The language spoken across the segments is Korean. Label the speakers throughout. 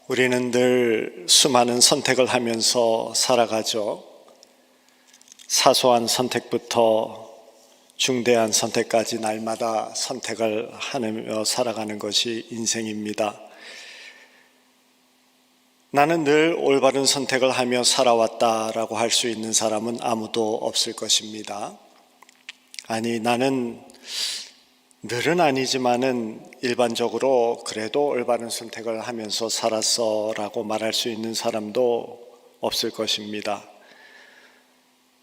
Speaker 1: 우리는 늘 수많은 선택을 하면서 살아가죠. 사소한 선택부터 중대한 선택까지 날마다 선택을 하며 살아가는 것이 인생입니다. 나는 늘 올바른 선택을 하며 살아왔다라고 할 수 있는 사람은 아무도 없을 것입니다. 아니, 나는 늘은 아니지만은 일반적으로 그래도 올바른 선택을 하면서 살았어 라고 말할 수 있는 사람도 없을 것입니다.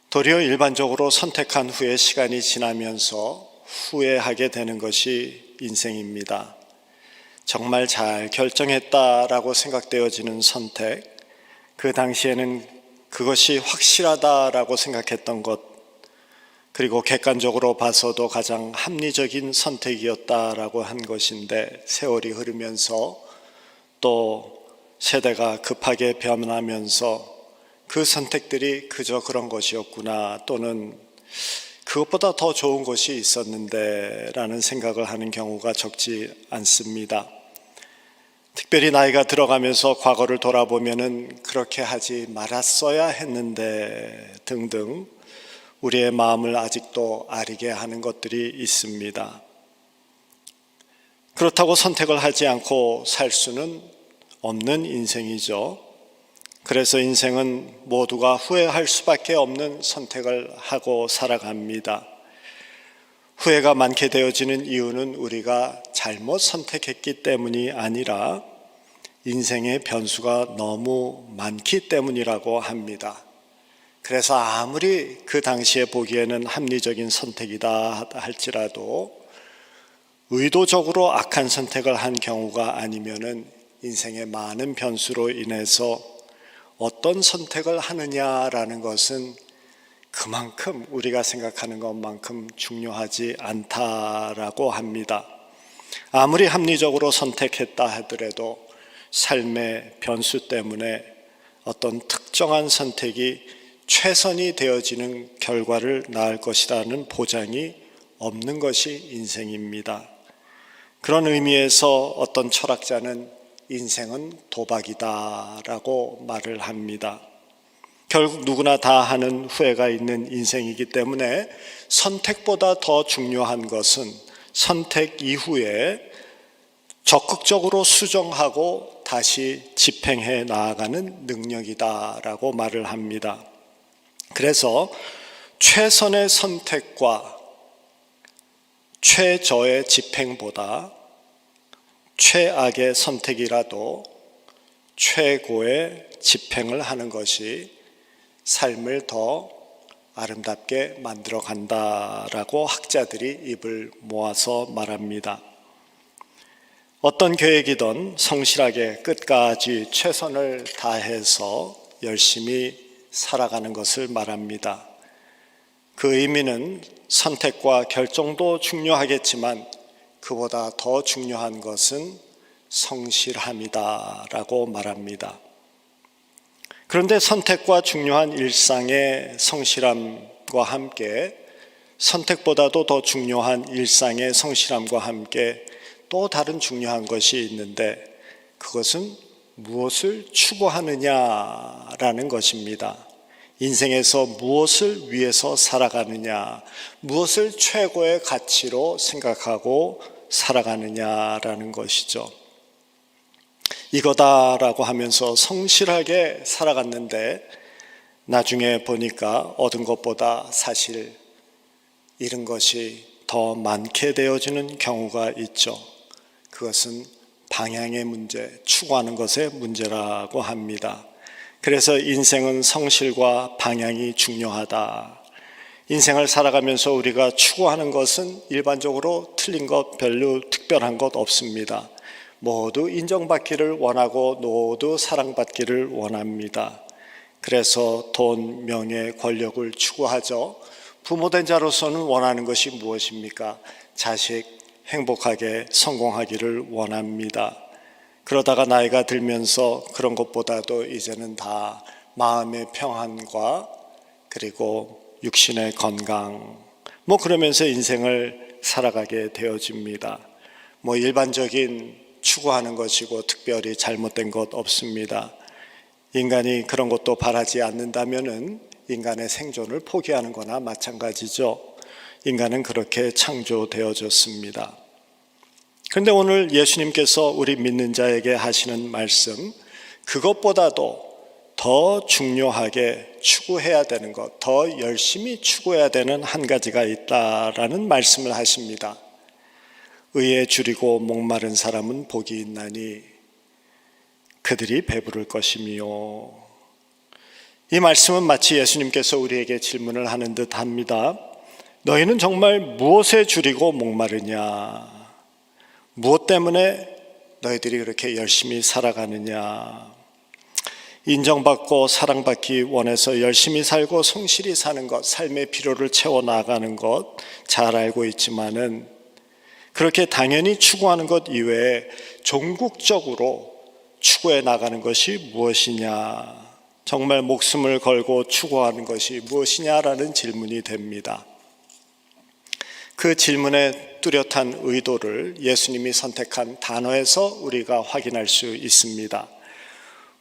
Speaker 1: 도리어 일반적으로 선택한 후에 시간이 지나면서 후회하게 되는 것이 인생입니다. 정말 잘 결정했다라고 생각되어지는 선택, 그 당시에는 그것이 확실하다라고 생각했던 것, 그리고 객관적으로 봐서도 가장 합리적인 선택이었다라고 한 것인데, 세월이 흐르면서 또 세대가 급하게 변하면서 그 선택들이 그저 그런 것이었구나, 또는 그것보다 더 좋은 것이 있었는데 라는 생각을 하는 경우가 적지 않습니다. 특별히 나이가 들어가면서 과거를 돌아보면은 그렇게 하지 말았어야 했는데 등등 우리의 마음을 아직도 아리게 하는 것들이 있습니다. 그렇다고 선택을 하지 않고 살 수는 없는 인생이죠. 그래서 인생은 모두가 후회할 수밖에 없는 선택을 하고 살아갑니다. 후회가 많게 되어지는 이유는 우리가 잘못 선택했기 때문이 아니라 인생의 변수가 너무 많기 때문이라고 합니다. 그래서 아무리 그 당시에 보기에는 합리적인 선택이다 할지라도 의도적으로 악한 선택을 한 경우가 아니면은 인생의 많은 변수로 인해서 어떤 선택을 하느냐라는 것은 그만큼 우리가 생각하는 것만큼 중요하지 않다라고 합니다. 아무리 합리적으로 선택했다 하더라도 삶의 변수 때문에 어떤 특정한 선택이 최선이 되어지는 결과를 낳을 것이라는 보장이 없는 것이 인생입니다. 그런 의미에서 어떤 철학자는 인생은 도박이다라고 말을 합니다. 결국 누구나 다 하는 후회가 있는 인생이기 때문에 선택보다 더 중요한 것은 선택 이후에 적극적으로 수정하고 다시 집행해 나아가는 능력이다라고 말을 합니다. 그래서 최선의 선택과 최저의 집행보다 최악의 선택이라도 최고의 집행을 하는 것이 삶을 더 아름답게 만들어 간다라고 학자들이 입을 모아서 말합니다. 어떤 계획이든 성실하게 끝까지 최선을 다해서 열심히 살아가는 것을 말합니다. 그 의미는 선택과 결정도 중요하겠지만 그보다 더 중요한 것은 성실함이다라고 말합니다. 그런데 선택과 중요한 일상의 성실함과 함께 선택보다도 더 중요한 일상의 성실함과 함께 또 다른 중요한 것이 있는데 그것은 무엇을 추구하느냐라는 것입니다. 인생에서 무엇을 위해서 살아가느냐, 무엇을 최고의 가치로 생각하고 살아가느냐라는 것이죠. 이거다라고 하면서 성실하게 살아갔는데 나중에 보니까 얻은 것보다 사실 잃은 것이 더 많게 되어지는 경우가 있죠. 그것은 방향의 문제, 추구하는 것의 문제라고 합니다. 그래서 인생은 성실과 방향이 중요하다. 인생을 살아가면서 우리가 추구하는 것은 일반적으로 틀린 것 별로 특별한 것 없습니다. 모두 인정받기를 원하고 모두 사랑받기를 원합니다. 그래서 돈, 명예, 권력을 추구하죠. 부모된 자로서는 원하는 것이 무엇입니까? 자식 행복하게 성공하기를 원합니다. 그러다가 나이가 들면서 그런 것보다도 이제는 다 마음의 평안과 그리고 육신의 건강, 그러면서 인생을 살아가게 되어집니다. 일반적인 추구하는 것이고 특별히 잘못된 것 없습니다. 인간이 그런 것도 바라지 않는다면은 인간의 생존을 포기하는 거나 마찬가지죠. 인간은 그렇게 창조되어졌습니다. 그런데 오늘 예수님께서 우리 믿는 자에게 하시는 말씀, 그것보다도 더 중요하게 추구해야 되는 것, 더 열심히 추구해야 되는 한 가지가 있다라는 말씀을 하십니다. 의에 줄이고 목마른 사람은 복이 있나니 그들이 배부를 것이며. 이 말씀은 마치 예수님께서 우리에게 질문을 하는 듯 합니다. 너희는 정말 무엇에 줄이고 목마르냐? 무엇 때문에 너희들이 그렇게 열심히 살아가느냐? 인정받고 사랑받기 원해서 열심히 살고 성실히 사는 것, 삶의 필요를 채워나가는 것 잘 알고 있지만은 그렇게 당연히 추구하는 것 이외에 종국적으로 추구해 나가는 것이 무엇이냐, 정말 목숨을 걸고 추구하는 것이 무엇이냐라는 질문이 됩니다. 그 질문의 뚜렷한 의도를 예수님이 선택한 단어에서 우리가 확인할 수 있습니다.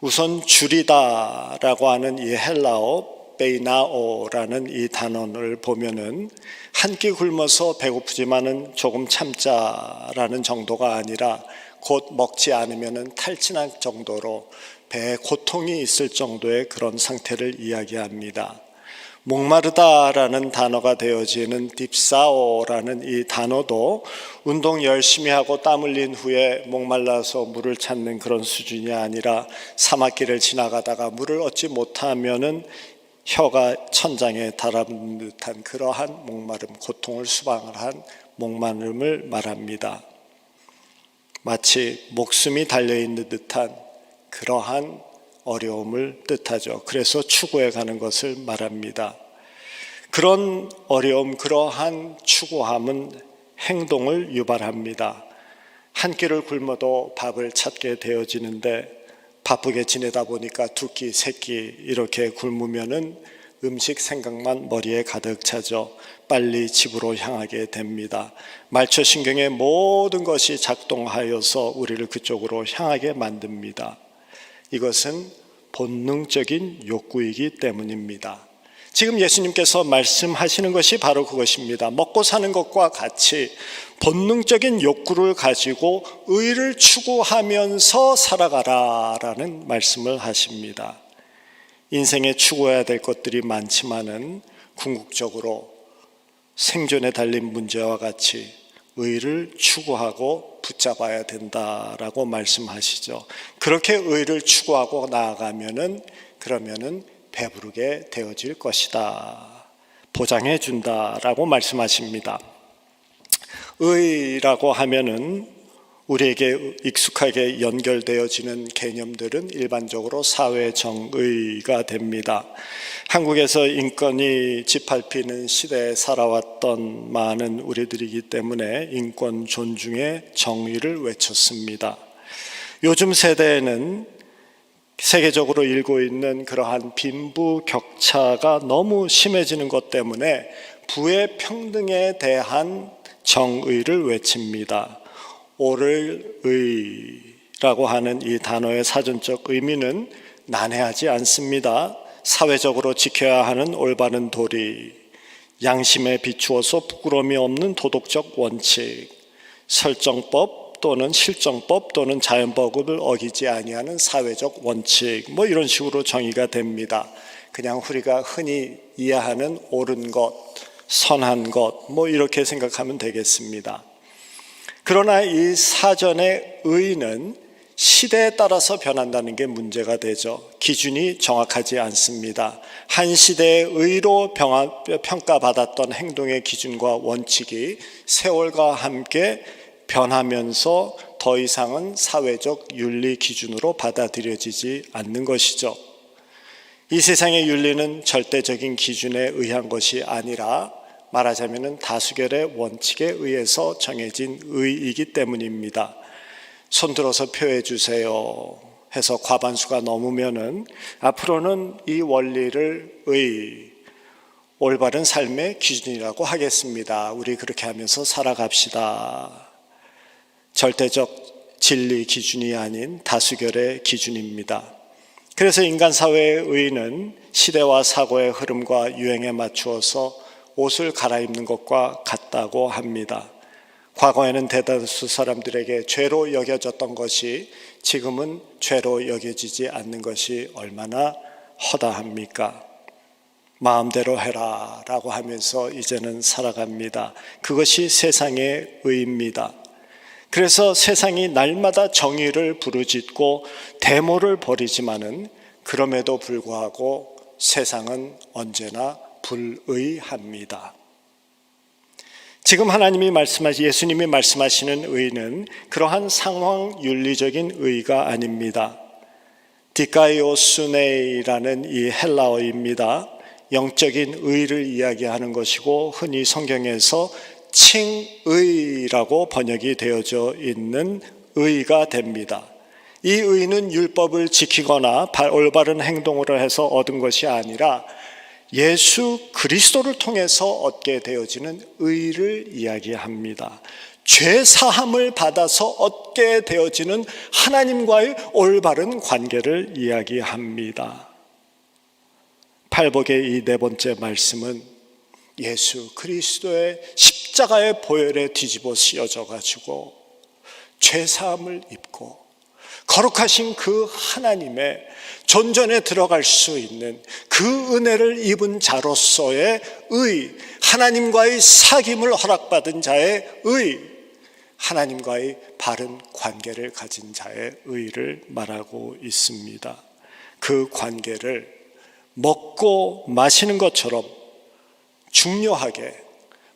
Speaker 1: 우선 줄이다라고 하는 이 헬라어 베이나오라는 이 단어를 보면은 한 끼 굶어서 배고프지만은 조금 참자라는 정도가 아니라 곧 먹지 않으면은 탈진할 정도로 배에 고통이 있을 정도의 그런 상태를 이야기합니다. 목마르다라는 단어가 되어지는 딥사오라는 이 단어도 운동 열심히 하고 땀 흘린 후에 목말라서 물을 찾는 그런 수준이 아니라 사막길을 지나가다가 물을 얻지 못하면은 혀가 천장에 달아붙는 듯한 그러한 목마름, 고통을 수반을 한 목마름을 말합니다. 마치 목숨이 달려있는 듯한 그러한 어려움을 뜻하죠. 그래서 추구해 가는 것을 말합니다. 그런 어려움, 그러한 추구함은 행동을 유발합니다. 한 끼를 굶어도 밥을 찾게 되어지는데 바쁘게 지내다 보니까 두 끼, 세 끼 이렇게 굶으면은 음식 생각만 머리에 가득 차죠. 빨리 집으로 향하게 됩니다. 말초신경의 모든 것이 작동하여서 우리를 그쪽으로 향하게 만듭니다. 이것은 본능적인 욕구이기 때문입니다. 지금 예수님께서 말씀하시는 것이 바로 그것입니다. 먹고 사는 것과 같이 본능적인 욕구를 가지고 의를 추구하면서 살아가라라는 말씀을 하십니다. 인생에 추구해야 될 것들이 많지만은 궁극적으로 생존에 달린 문제와 같이 의를 추구하고 붙잡아야 된다라고 말씀하시죠. 그렇게 의를 추구하고 나아가면은 그러면은 배부르게 되어질 것이다, 보장해 준다라고 말씀하십니다. 의라고 하면은 우리에게 익숙하게 연결되어지는 개념들은 일반적으로 사회정의가 됩니다. 한국에서 인권이 짓밟히는 시대에 살아왔던 많은 우리들이기 때문에 인권 존중의 정의를 외쳤습니다. 요즘 세대에는 세계적으로 일고 있는 그러한 빈부격차가 너무 심해지는 것 때문에 부의 평등에 대한 정의를 외칩니다. 옳을 의라고 하는 이 단어의 사전적 의미는 난해하지 않습니다. 사회적으로 지켜야 하는 올바른 도리, 양심에 비추어서 부끄러움이 없는 도덕적 원칙, 설정법 또는 실정법 또는 자연법을 어기지 아니하는 사회적 원칙, 뭐 이런 식으로 정의가 됩니다. 그냥 우리가 흔히 이해하는 옳은 것, 선한 것, 뭐 이렇게 생각하면 되겠습니다. 그러나 이 사전의 의는 시대에 따라서 변한다는 게 문제가 되죠. 기준이 정확하지 않습니다. 한 시대의 의로 평가받았던 행동의 기준과 원칙이 세월과 함께 변하면서 더 이상은 사회적 윤리 기준으로 받아들여지지 않는 것이죠. 이 세상의 윤리는 절대적인 기준에 의한 것이 아니라 말하자면 다수결의 원칙에 의해서 정해진 의이기 때문입니다. 손들어서 표해 주세요 해서 과반수가 넘으면은 앞으로는 이 원리를 올바른 삶의 기준이라고 하겠습니다. 우리 그렇게 하면서 살아갑시다. 절대적 진리 기준이 아닌 다수결의 기준입니다. 그래서 인간 사회의 의는 시대와 사고의 흐름과 유행에 맞추어서 옷을 갈아입는 것과 같다고 합니다. 과거에는 대다수 사람들에게 죄로 여겨졌던 것이 지금은 죄로 여겨지지 않는 것이 얼마나 허다합니까? 마음대로 해라 라고 하면서 이제는 살아갑니다. 그것이 세상의 의입니다. 그래서 세상이 날마다 정의를 부르짖고 데모를 벌이지만은 그럼에도 불구하고 세상은 언제나 불의합니다. 지금 예수님이 말씀하시는 의는 그러한 상황 윤리적인 의가 아닙니다. 디카이오스네이라는 이 헬라어입니다. 영적인 의를 이야기하는 것이고 흔히 성경에서 칭의라고 번역이 되어져 있는 의가 됩니다. 이 의는 율법을 지키거나 올바른 행동을 해서 얻은 것이 아니라 예수 그리스도를 통해서 얻게 되어지는 의를 이야기합니다. 죄 사함을 받아서 얻게 되어지는 하나님과의 올바른 관계를 이야기합니다. 팔복의 이 네 번째 말씀은 예수 그리스도의 십자가의 보혈에 뒤집어 씌어져 가지고 죄 사함을 입고 거룩하신 그 하나님의 존전에 들어갈 수 있는 그 은혜를 입은 자로서의 의, 하나님과의 사귐을 허락받은 자의 의, 하나님과의 바른 관계를 가진 자의 의를 말하고 있습니다. 그 관계를 먹고 마시는 것처럼 중요하게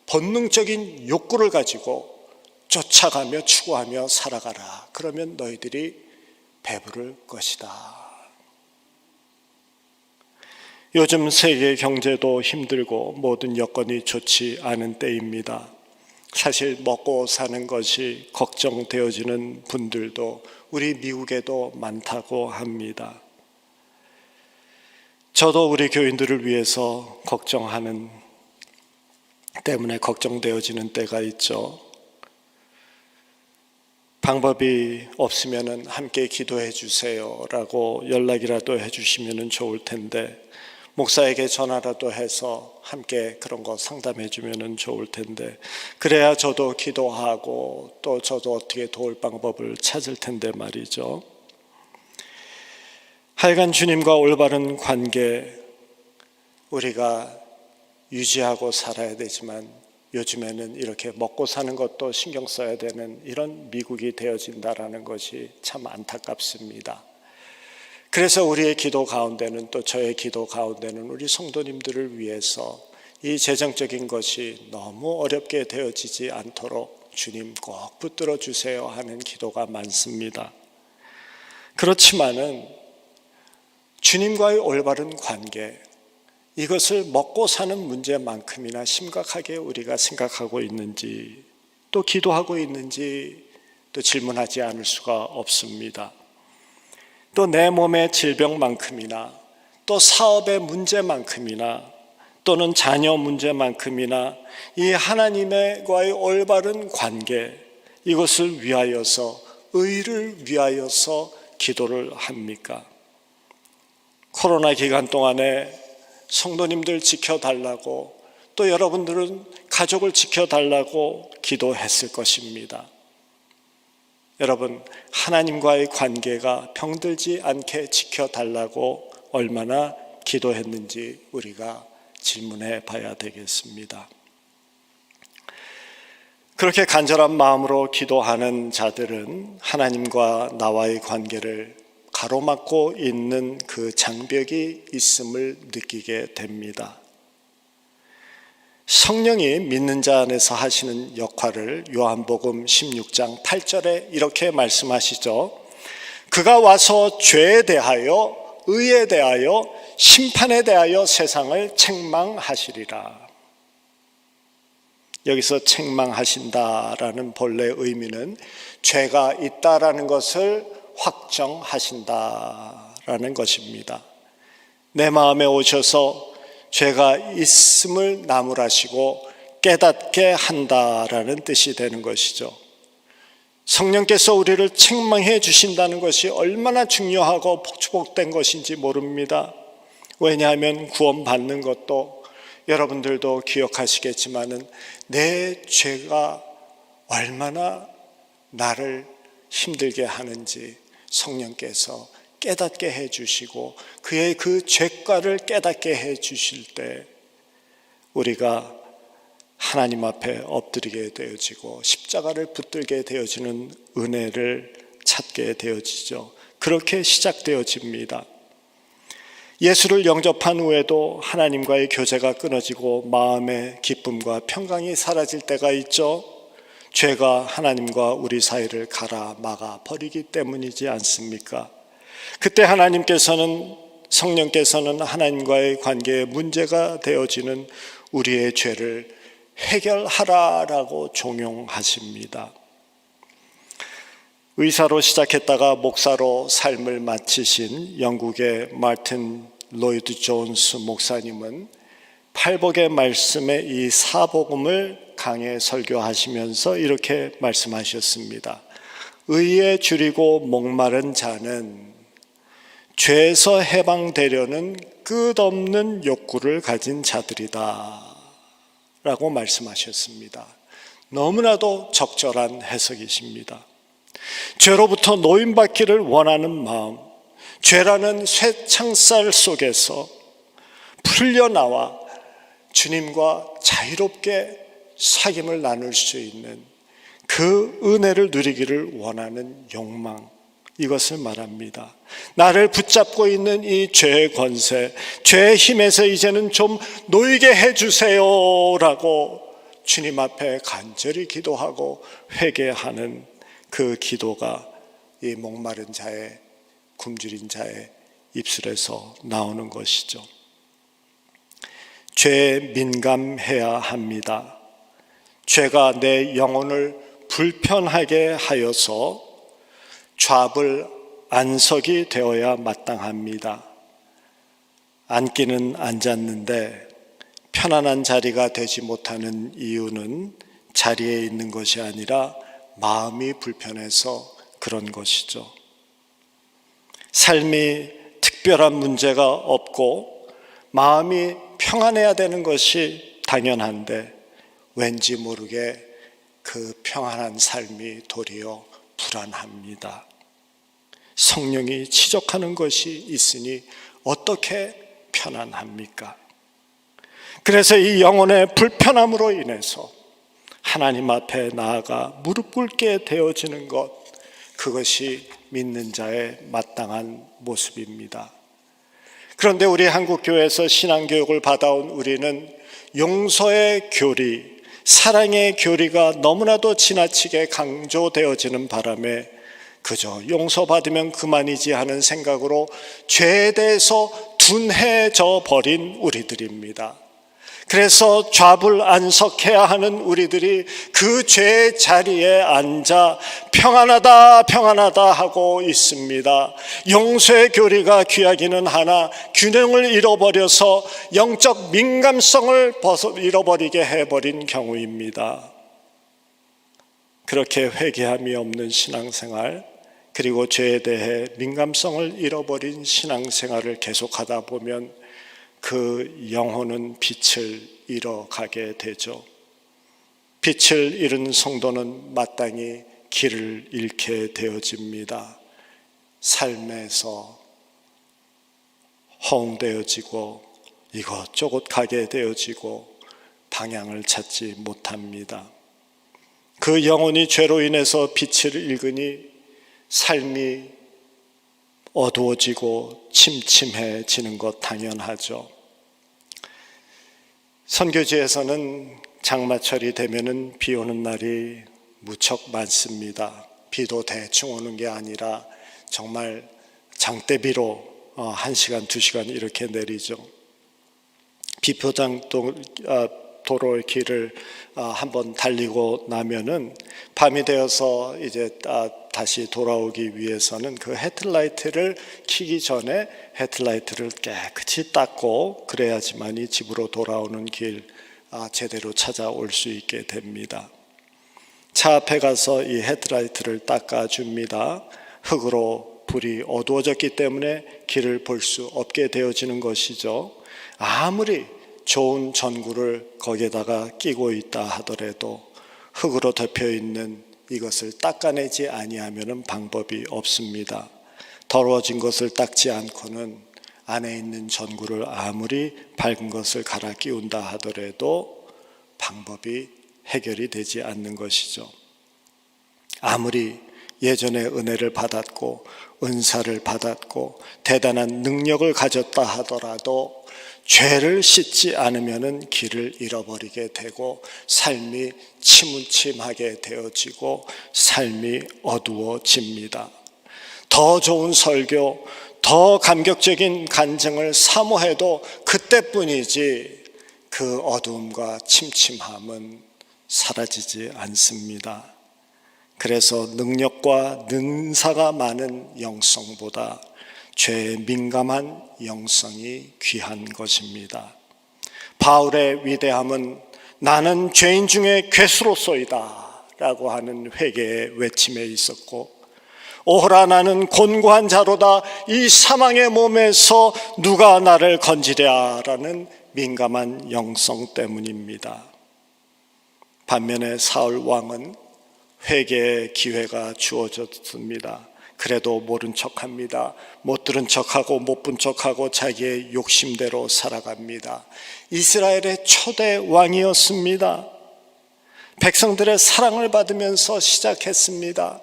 Speaker 1: 본능적인 욕구를 가지고 쫓아가며 추구하며 살아가라. 그러면 너희들이 배부를 것이다. 요즘 세계 경제도 힘들고 모든 여건이 좋지 않은 때입니다. 사실 먹고 사는 것이 걱정되어지는 분들도 우리 미국에도 많다고 합니다. 저도 우리 교인들을 위해서 걱정하는 때문에 걱정되어지는 때가 있죠. 방법이 없으면 함께 기도해 주세요 라고 연락이라도 해 주시면 좋을 텐데, 목사에게 전화라도 해서 함께 그런 거 상담해 주면 좋을 텐데, 그래야 저도 기도하고 또 저도 어떻게 도울 방법을 찾을 텐데 말이죠. 하여간 주님과 올바른 관계 우리가 유지하고 살아야 되지만 요즘에는 이렇게 먹고 사는 것도 신경 써야 되는 이런 미국이 되어진다라는 것이 참 안타깝습니다. 그래서 우리의 기도 가운데는, 또 저의 기도 가운데는 우리 성도님들을 위해서 이 재정적인 것이 너무 어렵게 되어지지 않도록 주님 꼭 붙들어 주세요 하는 기도가 많습니다. 그렇지만은 주님과의 올바른 관계, 이것을 먹고 사는 문제만큼이나 심각하게 우리가 생각하고 있는지, 또 기도하고 있는지 또 질문하지 않을 수가 없습니다. 또 내 몸의 질병만큼이나, 또 사업의 문제만큼이나, 또는 자녀 문제만큼이나 이 하나님과의 올바른 관계, 이것을 위하여서, 의를 위하여서 기도를 합니까? 코로나 기간 동안에 성도님들 지켜달라고, 또 여러분들은 가족을 지켜달라고 기도했을 것입니다. 여러분, 하나님과의 관계가 병들지 않게 지켜달라고 얼마나 기도했는지 우리가 질문해 봐야 되겠습니다. 그렇게 간절한 마음으로 기도하는 자들은 하나님과 나와의 관계를 가로막고 있는 그 장벽이 있음을 느끼게 됩니다. 성령이 믿는 자 안에서 하시는 역할을 요한복음 16장 8절에 이렇게 말씀하시죠. 그가 와서 죄에 대하여, 의에 대하여, 심판에 대하여 세상을 책망하시리라. 여기서 책망하신다라는 본래 의미는 죄가 있다라는 것을 확정하신다라는 것입니다. 내 마음에 오셔서 죄가 있음을 나무라시고 깨닫게 한다라는 뜻이 되는 것이죠. 성령께서 우리를 책망해 주신다는 것이 얼마나 중요하고 축복된 것인지 모릅니다. 왜냐하면 구원받는 것도 여러분들도 기억하시겠지만은 내 죄가 얼마나 나를 힘들게 하는지 성령께서 깨닫게 해 주시고 그의 그 죄가를 깨닫게 해 주실 때 우리가 하나님 앞에 엎드리게 되어지고 십자가를 붙들게 되어지는 은혜를 찾게 되어지죠. 그렇게 시작되어집니다. 예수를 영접한 후에도 하나님과의 교제가 끊어지고 마음의 기쁨과 평강이 사라질 때가 있죠. 죄가 하나님과 우리 사이를 갈아 막아 버리기 때문이지 않습니까? 그때 성령께서는 하나님과의 관계에 문제가 되어지는 우리의 죄를 해결하라라고 종용하십니다. 의사로 시작했다가 목사로 삶을 마치신 영국의 마틴 로이드 존스 목사님은 팔복의 말씀의 이 사복음을 강해 설교하시면서 이렇게 말씀하셨습니다. 의에 줄이고 목마른 자는 죄에서 해방되려는 끝없는 욕구를 가진 자들이다 라고 말씀하셨습니다. 너무나도 적절한 해석이십니다. 죄로부터 노임받기를 원하는 마음, 죄라는 쇠창살 속에서 풀려나와 주님과 자유롭게 사귐을 나눌 수 있는 그 은혜를 누리기를 원하는 욕망, 이것을 말합니다. 나를 붙잡고 있는 이 죄의 권세, 죄의 힘에서 이제는 좀 놓이게 해주세요라고 주님 앞에 간절히 기도하고 회개하는 그 기도가 이 목마른 자의, 굶주린 자의 입술에서 나오는 것이죠. 죄에 민감해야 합니다. 죄가 내 영혼을 불편하게 하여서 좌불 안석이 되어야 마땅합니다. 앉기는 앉았는데 편안한 자리가 되지 못하는 이유는 자리에 있는 것이 아니라 마음이 불편해서 그런 것이죠. 삶이 특별한 문제가 없고 마음이 평안해야 되는 것이 당연한데 왠지 모르게 그 평안한 삶이 도리어 불안합니다. 성령이 지적하는 것이 있으니 어떻게 편안합니까? 그래서 이 영혼의 불편함으로 인해서 하나님 앞에 나아가 무릎 꿇게 되어지는 것, 그것이 믿는 자의 마땅한 모습입니다. 그런데 우리 한국교회에서 신앙교육을 받아온 우리는 용서의 교리, 사랑의 교리가 너무나도 지나치게 강조되어지는 바람에 그저 용서받으면 그만이지 하는 생각으로 죄에 대해서 둔해져 버린 우리들입니다. 그래서 좌불안석해야 하는 우리들이 그 죄의 자리에 앉아 평안하다 평안하다 하고 있습니다. 용서의 교리가 귀하기는 하나 균형을 잃어버려서 영적 민감성을 잃어버리게 해버린 경우입니다. 그렇게 회개함이 없는 신앙생활, 그리고 죄에 대해 민감성을 잃어버린 신앙생활을 계속하다 보면 그 영혼은 빛을 잃어가게 되죠. 빛을 잃은 성도는 마땅히 길을 잃게 되어집니다. 삶에서 허웅되어지고 이것저것 가게 되어지고 방향을 찾지 못합니다. 그 영혼이 죄로 인해서 빛을 잃으니 삶이 어두워지고 침침해지는 것 당연하죠. 선교지에서는 장마철이 되면은 비 오는 날이 무척 많습니다. 비도 대충 오는 게 아니라 정말 장대비로 1시간, 2시간 이렇게 내리죠. 비포장 도로의 길을 한번 달리고 나면은 밤이 되어서 이제 다시 돌아오기 위해서는 그 헤드라이트를 켜기 전에 헤드라이트를 깨끗이 닦고 그래야지만이 집으로 돌아오는 길 제대로 찾아올 수 있게 됩니다. 차 앞에 가서 이 헤드라이트를 닦아줍니다. 흙으로 불이 어두워졌기 때문에 길을 볼 수 없게 되어지는 것이죠. 아무리 좋은 전구를 거기에다가 끼고 있다 하더라도 흙으로 덮여 있는 이것을 닦아내지 아니하면 방법이 없습니다. 더러워진 것을 닦지 않고는 안에 있는 전구를 아무리 밝은 것을 갈아 끼운다 하더라도 방법이 해결이 되지 않는 것이죠. 아무리 예전에 은혜를 받았고 은사를 받았고 대단한 능력을 가졌다 하더라도 죄를 씻지 않으면 길을 잃어버리게 되고 삶이 침울침하게 되어지고 삶이 어두워집니다. 더 좋은 설교, 더 감격적인 간증을 사모해도 그때뿐이지 그 어두움과 침침함은 사라지지 않습니다. 그래서 능력과 능사가 많은 영성보다 죄에 민감한 영성이 귀한 것입니다. 바울의 위대함은 나는 죄인 중에 괴수로소이다 라고 하는 회개의 외침에 있었고, 오호라 나는 곤고한 자로다 이 사망의 몸에서 누가 나를 건지랴 라는 민감한 영성 때문입니다. 반면에 사울 왕은 회개의 기회가 주어졌습니다. 그래도 모른 척합니다. 못 들은 척하고 못 본 척하고 자기의 욕심대로 살아갑니다. 이스라엘의 초대 왕이었습니다. 백성들의 사랑을 받으면서 시작했습니다.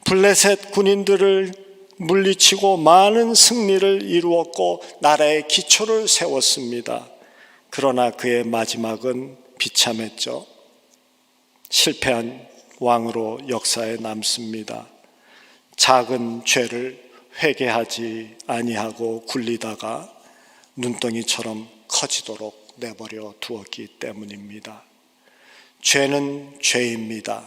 Speaker 1: 블레셋 군인들을 물리치고 많은 승리를 이루었고 나라의 기초를 세웠습니다. 그러나 그의 마지막은 비참했죠. 실패한 왕으로 역사에 남습니다. 작은 죄를 회개하지 아니하고 굴리다가 눈덩이처럼 커지도록 내버려 두었기 때문입니다. 죄는 죄입니다.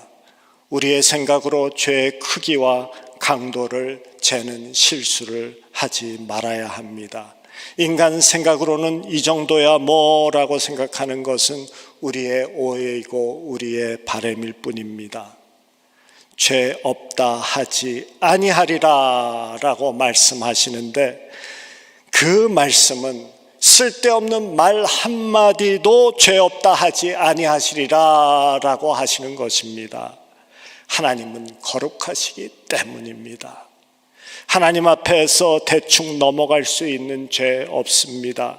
Speaker 1: 우리의 생각으로 죄의 크기와 강도를 재는 실수를 하지 말아야 합니다. 인간 생각으로는 이 정도야 뭐라고 생각하는 것은 우리의 오해이고 우리의 바램일 뿐입니다. 죄 없다 하지 아니하리라 라고 말씀하시는데 그 말씀은 쓸데없는 말 한마디도 죄 없다 하지 아니하시리라 라고 하시는 것입니다. 하나님은 거룩하시기 때문입니다. 하나님 앞에서 대충 넘어갈 수 있는 죄 없습니다.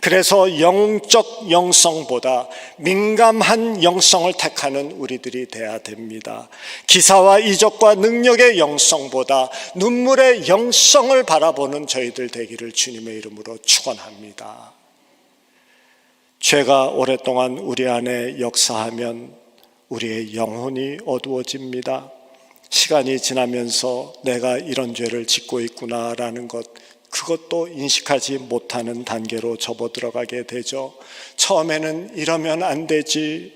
Speaker 1: 그래서 영적 영성보다 민감한 영성을 택하는 우리들이 돼야 됩니다. 기사와 이적과 능력의 영성보다 눈물의 영성을 바라보는 저희들 되기를 주님의 이름으로 축원합니다. 죄가 오랫동안 우리 안에 역사하면 우리의 영혼이 어두워집니다. 시간이 지나면서 내가 이런 죄를 짓고 있구나라는 것, 그것도 인식하지 못하는 단계로 접어들어가게 되죠. 처음에는 이러면 안 되지,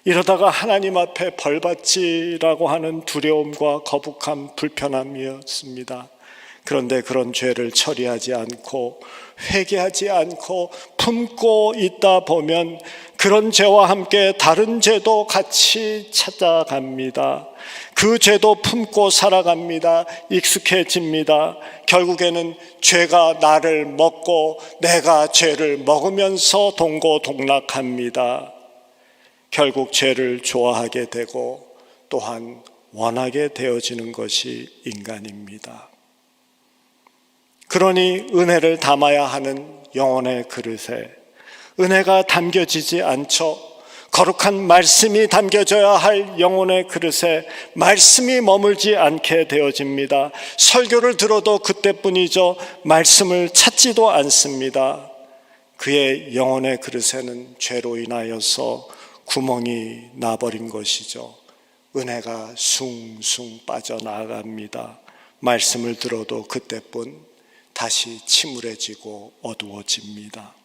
Speaker 1: 이러다가 하나님 앞에 벌받지라고 하는 두려움과 거북함, 불편함이었습니다. 그런데 그런 죄를 처리하지 않고 회개하지 않고 품고 있다 보면 그런 죄와 함께 다른 죄도 같이 찾아갑니다. 그 죄도 품고 살아갑니다. 익숙해집니다. 결국에는 죄가 나를 먹고 내가 죄를 먹으면서 동고동락합니다. 결국 죄를 좋아하게 되고 또한 원하게 되어지는 것이 인간입니다. 그러니 은혜를 담아야 하는 영혼의 그릇에 은혜가 담겨지지 않죠. 거룩한 말씀이 담겨져야 할 영혼의 그릇에 말씀이 머물지 않게 되어집니다. 설교를 들어도 그때뿐이죠. 말씀을 찾지도 않습니다. 그의 영혼의 그릇에는 죄로 인하여서 구멍이 나버린 것이죠. 은혜가 숭숭 빠져나갑니다. 말씀을 들어도 그때뿐 다시 침울해지고 어두워집니다.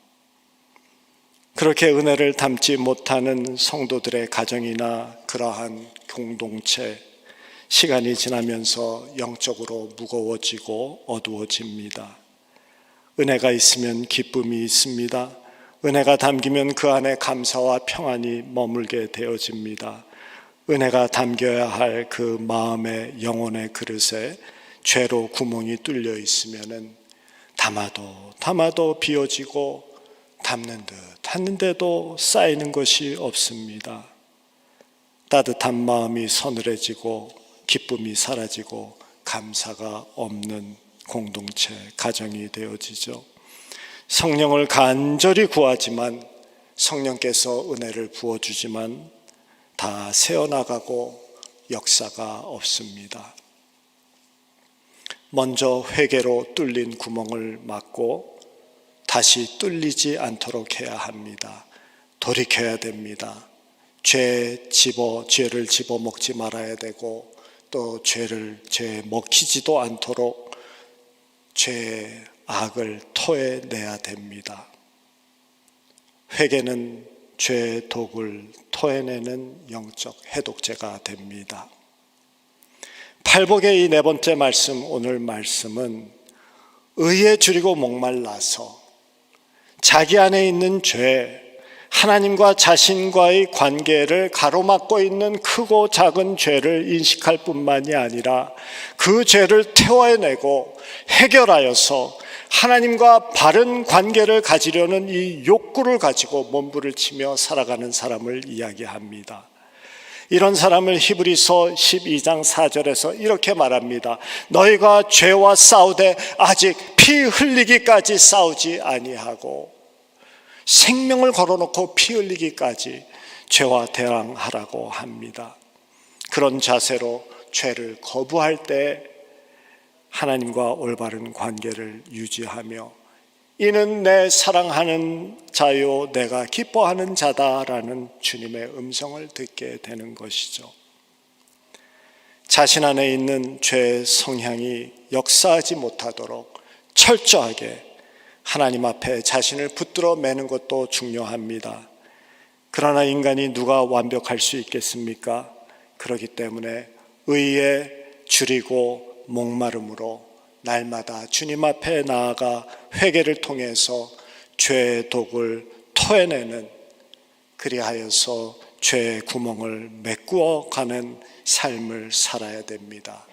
Speaker 1: 그렇게 은혜를 담지 못하는 성도들의 가정이나 그러한 공동체, 시간이 지나면서 영적으로 무거워지고 어두워집니다. 은혜가 있으면 기쁨이 있습니다. 은혜가 담기면 그 안에 감사와 평안이 머물게 되어집니다. 은혜가 담겨야 할 그 마음의 영혼의 그릇에 죄로 구멍이 뚫려 있으면은 담아도 비어지고 담는 듯 하는데도 쌓이는 것이 없습니다. 따뜻한 마음이 서늘해지고 기쁨이 사라지고 감사가 없는 공동체, 가정이 되어지죠. 성령을 간절히 구하지만 성령께서 은혜를 부어주지만 다 새어나가고 역사가 없습니다. 먼저 회개로 뚫린 구멍을 막고 다시 뚫리지 않도록 해야 합니다. 돌이켜야 됩니다. 죄를 집어먹지 말아야 되고 또 죄에 먹히지도 않도록 죄의 악을 토해내야 됩니다. 회개는 죄의 독을 토해내는 영적 해독제가 됩니다. 팔복의 이 네 번째 말씀, 오늘 말씀은 의에 줄이고 목말라서 자기 안에 있는 죄, 하나님과 자신과의 관계를 가로막고 있는 크고 작은 죄를 인식할 뿐만이 아니라 그 죄를 태워내고 해결하여서 하나님과 바른 관계를 가지려는 이 욕구를 가지고 몸부림치며 살아가는 사람을 이야기합니다. 이런 사람을 히브리서 12장 4절에서 이렇게 말합니다. 너희가 죄와 싸우되 아직 피 흘리기까지 싸우지 아니하고, 생명을 걸어놓고 피 흘리기까지 죄와 대항하라고 합니다. 그런 자세로 죄를 거부할 때 하나님과 올바른 관계를 유지하며 이는 내 사랑하는 자요 내가 기뻐하는 자다라는 주님의 음성을 듣게 되는 것이죠. 자신 안에 있는 죄의 성향이 역사하지 못하도록 철저하게 하나님 앞에 자신을 붙들어 매는 것도 중요합니다. 그러나 인간이 누가 완벽할 수 있겠습니까? 그렇기 때문에 의에 줄이고 목마름으로 날마다 주님 앞에 나아가 회개를 통해서 죄의 독을 토해내는, 그리하여서 죄의 구멍을 메꾸어 가는 삶을 살아야 됩니다.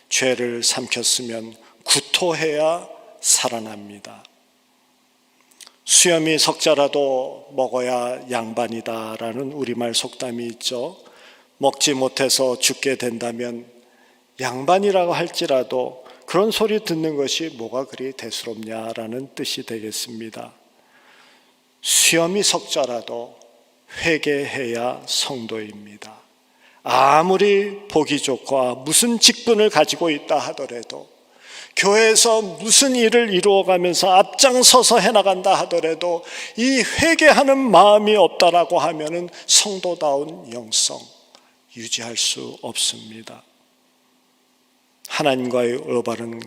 Speaker 1: 죄를 삼켰으면 구토해야 살아납니다. 수염이 석자라도 먹어야 양반이다라는 우리말 속담이 있죠. 먹지 못해서 죽게 된다면 양반이라고 할지라도 그런 소리 듣는 것이 뭐가 그리 대수롭냐라는 뜻이 되겠습니다. 수염이 석자라도 회개해야 성도입니다. 아무리 보기 좋고 무슨 직분을 가지고 있다 하더라도, 교회에서 무슨 일을 이루어가면서 앞장서서 해나간다 하더라도 이 회개하는 마음이 없다라고 하면은 성도다운 영성 유지할 수 없습니다. 하나님과의 올바른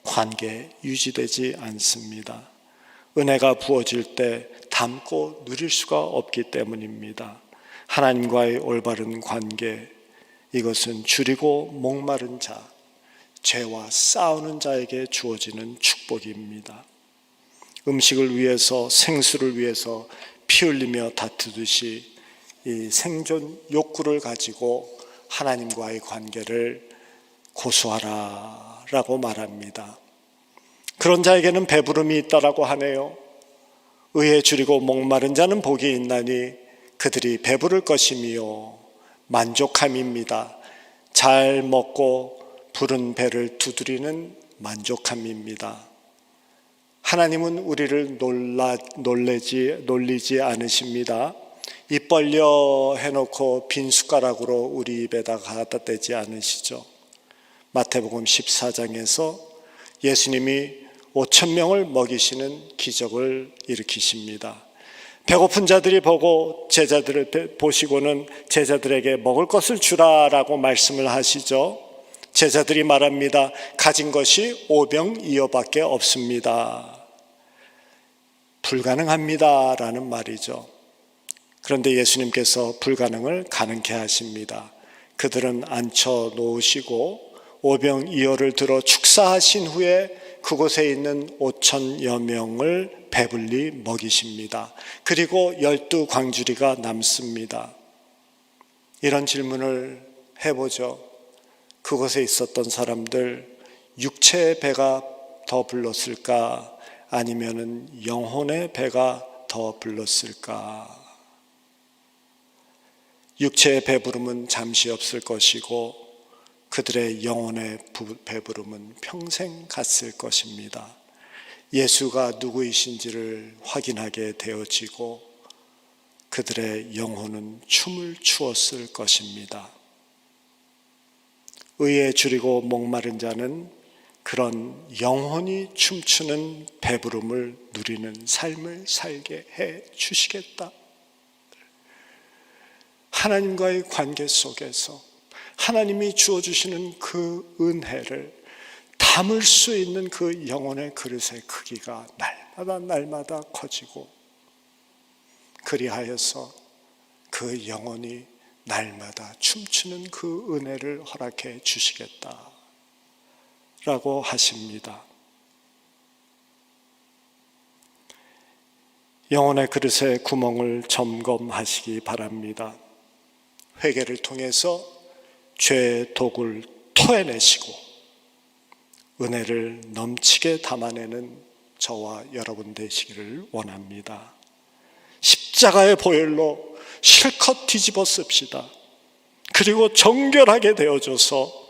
Speaker 1: 관계 유지되지 않습니다. 은혜가 부어질 때 담고 누릴 수가 없기 때문입니다. 하나님과의 올바른 관계, 이것은 줄이고 목마른 자, 죄와 싸우는 자에게 주어지는 축복입니다. 음식을 위해서, 생수를 위해서 피 흘리며 다투듯이 이 생존 욕구를 가지고 하나님과의 관계를 고수하라라고 말합니다. 그런 자에게는 배부름이 있다라고 하네요. 의에 줄이고 목마른 자는 복이 있나니 그들이 배부를 것이며 만족함입니다. 잘 먹고 부른 배를 두드리는 만족함입니다. 하나님은 우리를 놀리지 않으십니다. 입 벌려 해놓고 빈 숟가락으로 우리 입에다 갖다 대지 않으시죠. 마태복음 14장에서 예수님이 5,000명을 먹이시는 기적을 일으키십니다. 배고픈 자들이 보고 제자들을 보시고는 제자들에게 먹을 것을 주라라고 말씀을 하시죠. 제자들이 말합니다. 가진 것이 5병2어밖에 없습니다. 불가능합니다라는 말이죠. 그런데 예수님께서 불가능을 가능케 하십니다. 그들은 앉혀 놓으시고 5병2어를 들어 축사하신 후에 그곳에 있는 5,000여 명을 배불리 먹이십니다. 그리고 12 광주리가 남습니다. 이런 질문을 해보죠. 그곳에 있었던 사람들, 육체의 배가 더 불렀을까? 아니면은 영혼의 배가 더 불렀을까? 육체의 배부름은 잠시 없을 것이고 그들의 영혼의 배부름은 평생 갔을 것입니다. 예수가 누구이신지를 확인하게 되어지고 그들의 영혼은 춤을 추었을 것입니다. 의에 줄이고 목마른 자는 그런 영혼이 춤추는 배부름을 누리는 삶을 살게 해 주시겠다. 하나님과의 관계 속에서 하나님이 주어주시는 그 은혜를 담을 수 있는 그 영혼의 그릇의 크기가 날마다 커지고, 그리하여서 그 영혼이 날마다 춤추는 그 은혜를 허락해 주시겠다 라고 하십니다. 영혼의 그릇의 구멍을 점검하시기 바랍니다. 회개를 통해서 죄의 독을 토해내시고 은혜를 넘치게 담아내는 저와 여러분 되시기를 원합니다. 십자가의 보혈로 실컷 뒤집어 씁시다. 그리고 정결하게 되어져서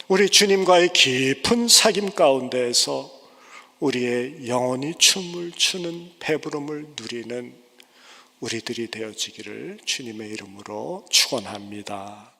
Speaker 1: 우리 주님과의 깊은 사귐 가운데에서 우리의 영혼이 춤을 추는 배부름을 누리는 우리들이 되어지기를 주님의 이름으로 축원합니다.